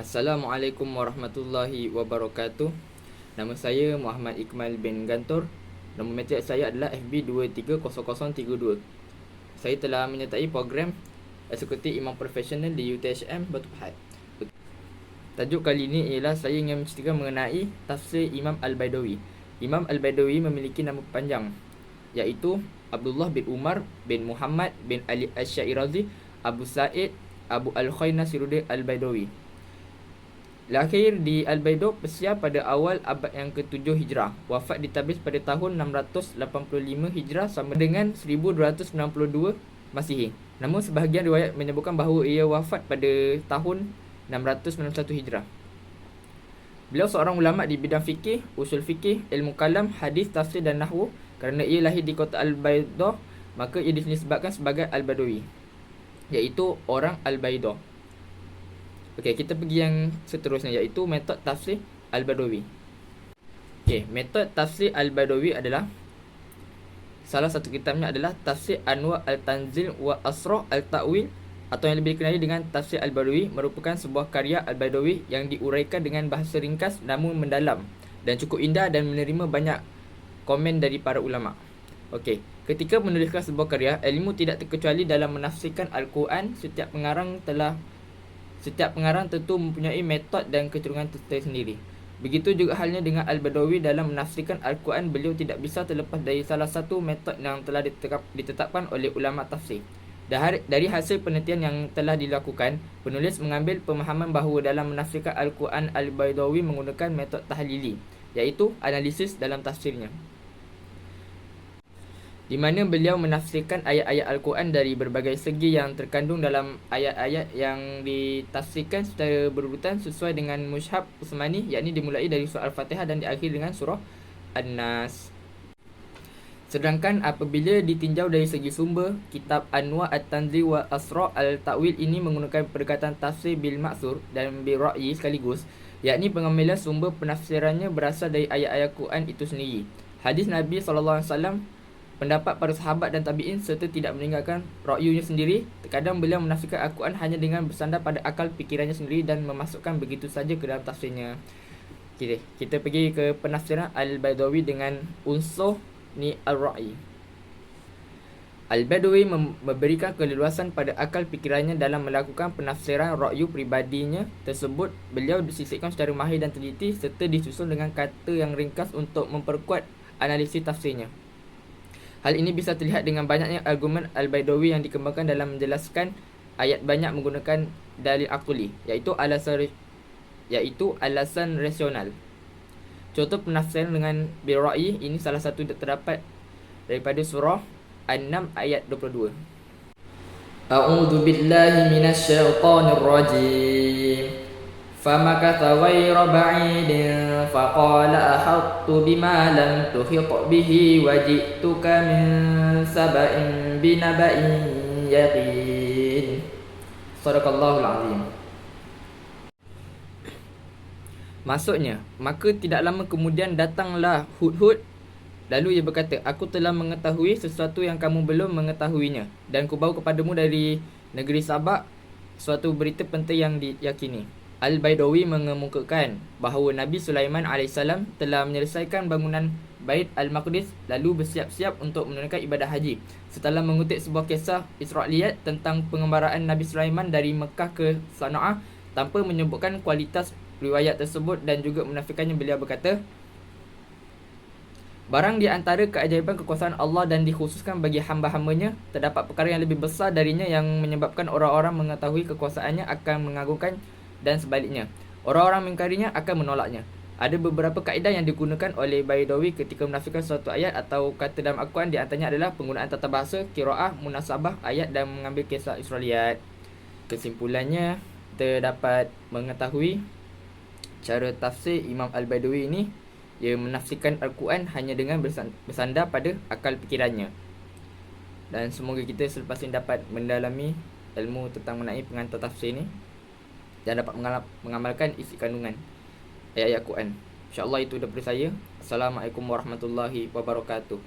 Assalamualaikum warahmatullahi wabarakatuh. Nama saya Muhammad Ikmal bin Gantor. Nombor matrik saya adalah FB230032. Saya telah menyertai program Eksekutif Imam Profesional di UTHM Batu Pahat. Tajuk kali ini ialah saya ingin menceritakan mengenai tafsir Imam Al-Baidawi. Imam Al-Baidawi memiliki nama panjang, iaitu Abdullah bin Umar bin Muhammad bin Ali Asy-Syirazi Abu Sa'id Abu Al-Khair Nasiruddin Al-Baidawi. Lahir di Al-Baidah, Persia pada awal abad yang ke-7 Hijrah. Wafat di Tabriz pada tahun 685 Hijrah sama dengan 1292 Masihi. Namun sebahagian riwayat menyebutkan bahawa ia wafat pada tahun 691 Hijrah. Beliau seorang ulama di bidang fikih, usul fikih, ilmu kalam, hadis, tafsir dan nahwu. Kerana ia lahir di kota Al-Baidah, maka ia disebutkan sebagai Al-Badawi, iaitu orang Al-Baidah. Okey, kita pergi yang seterusnya, iaitu metod tafsir Al-Badawi. Okey, metod tafsir Al-Badawi adalah, salah satu kitabnya adalah Tafsir Anwar Al-Tanzil wa Asrar Al-Ta'wil, atau yang lebih dikenali dengan Tafsir Al-Badawi, merupakan sebuah karya Al-Badawi yang diuraikan dengan bahasa ringkas namun mendalam dan cukup indah dan menerima banyak komen dari para ulama. Okey, ketika menuliskan sebuah karya, ilmu tidak terkecuali dalam menafsirkan Al-Quran. Setiap pengarang tentu mempunyai metod dan kecenderungan tersendiri. Begitu juga halnya dengan Al-Badawi dalam menafsirkan Al-Quran. Beliau tidak bisa terlepas dari salah satu metod yang telah ditetapkan oleh ulama tafsir. Dari hasil penelitian yang telah dilakukan, penulis mengambil pemahaman bahawa dalam menafsirkan Al-Quran, Al-Badawi menggunakan metod tahlili, iaitu analisis dalam tafsirnya, di mana beliau menafsirkan ayat-ayat Al-Quran dari berbagai segi yang terkandung dalam ayat-ayat yang ditafsirkan secara berurutan sesuai dengan Mushaf Utsmani, yakni dimulai dari surah Al-Fatihah dan diakhiri dengan surah An-Nas. Sedangkan apabila ditinjau dari segi sumber, kitab Anwar At-Tanzil wa Asrar Al-Ta'wil ini menggunakan pendekatan tafsir bil ma'thur dan bil ra'yi sekaligus, yakni pengambilan sumber penafsirannya berasal dari ayat-ayat Quran itu sendiri, hadis Nabi SAW, pendapat para sahabat dan tabi'in, serta tidak meninggalkan ra'yunya sendiri. Terkadang beliau menafsirkan Al-Quran hanya dengan bersandar pada akal fikirannya sendiri dan memasukkan begitu saja ke dalam tafsirnya. Okay, kita pergi ke penafsiran Al-Baidawi dengan unsur ni al-ra'i. Al-Baidawi memberikan keleluasan pada akal fikirannya dalam melakukan penafsiran ra'yu pribadinya tersebut. Beliau disisipkan secara mahir dan teliti serta disusun dengan kata yang ringkas untuk memperkuat analisis tafsirnya. Hal ini bisa terlihat dengan banyaknya argumen Al-Baidawi yang dikembangkan dalam menjelaskan ayat banyak menggunakan dalil akli, iaitu alasan rasional. Contoh penafsiran dengan bil ra'yi ini salah satu terdapat daripada surah An-Naml ayat 22. A'udzu billahi minasyaitonir rajim. فَمَكَثَ غَيْرَ بَعِيدٍ فَقَالَ أَحَطتُ بِمَا لَمْ تُحِطْ بِهِ وَجِئْتُكَ مِنْ سَبَإٍ بِنَبَإٍ يَقِينٍ. Sadaqallahul Azim. Maksudnya, maka tidak lama kemudian datanglah Hudhud. Lalu ia berkata, aku telah mengetahui sesuatu yang kamu belum mengetahuinya, dan kubawa kepadamu dari negeri Sabak suatu berita penting yang diyakini. Al-Baidawi mengemukakan bahawa Nabi Sulaiman AS telah menyelesaikan bangunan Bait Al-Maqdis lalu bersiap-siap untuk menunaikan ibadah haji. Setelah mengutip sebuah kisah Israiliyat tentang pengembaraan Nabi Sulaiman dari Mekah ke Sana'ah tanpa menyebutkan kualitas riwayat tersebut dan juga menafikannya, beliau berkata, barang di antara keajaiban kekuasaan Allah dan dikhususkan bagi hamba-hambanya, terdapat perkara yang lebih besar darinya yang menyebabkan orang-orang mengetahui kekuasaannya akan mengagungkan dan sebaliknya, orang-orang mengingkarinya akan menolaknya. Ada beberapa kaedah yang digunakan oleh Baidawi ketika menafsirkan suatu ayat atau kata dalam Al-Quran. Di antaranya adalah penggunaan tata bahasa, qiraah, munasabah ayat dan mengambil kisah Israiliyat. Kesimpulannya, kita dapat mengetahui cara tafsir Imam Al-Baidawi ini. Ia menafsirkan Al-Quran hanya dengan bersandar pada akal fikirannya. Dan semoga kita selepas ini dapat mendalami ilmu tentang mengenai pengantar tafsir ini dan dapat mengamalkan isi kandungan ayat-ayat Quran. InsyaAllah itu daripada saya. Assalamualaikum warahmatullahi wabarakatuh.